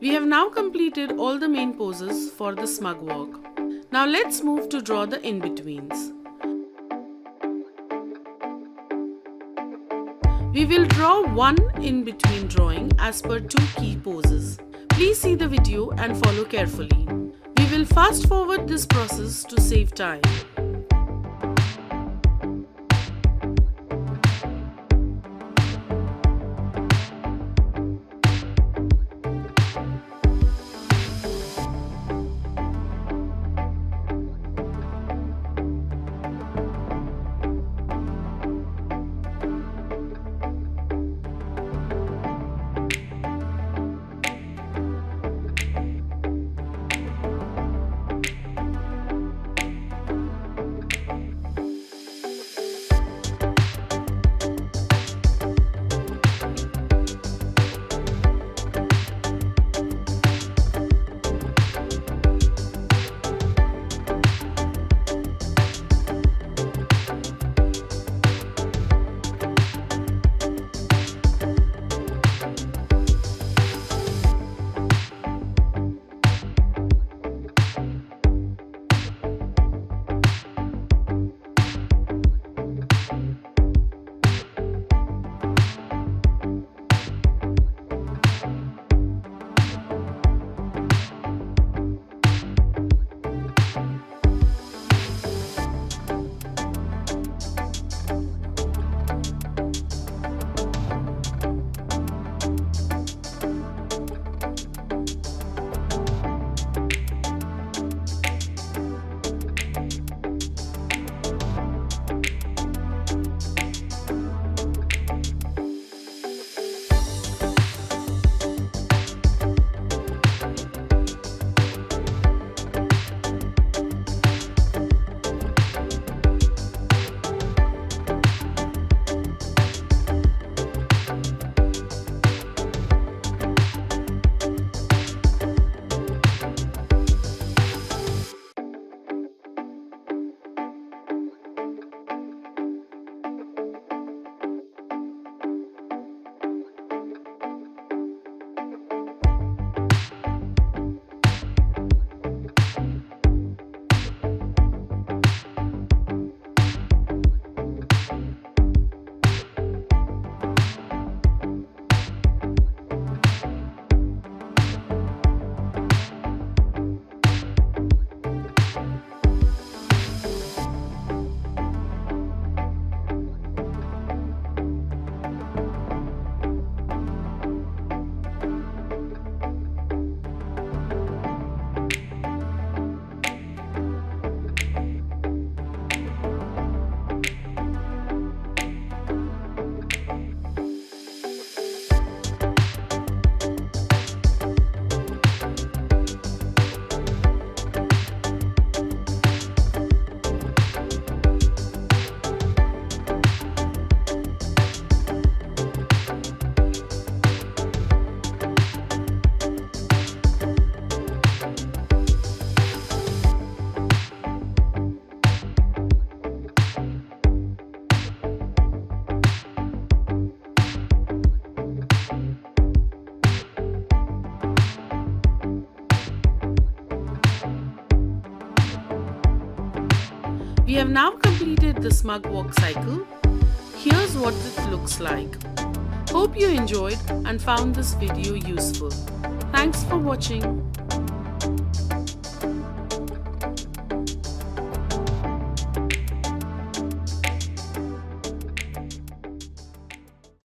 We have now completed all the main poses for the smug walk. Now let's move to draw the in-betweens. We will draw one in-between drawing as per two key poses. Please see the video and follow carefully. We will fast forward this process to save time. We have now completed the smug walk cycle. Here's what it looks like. Hope you enjoyed and found this video useful. Thanks for watching.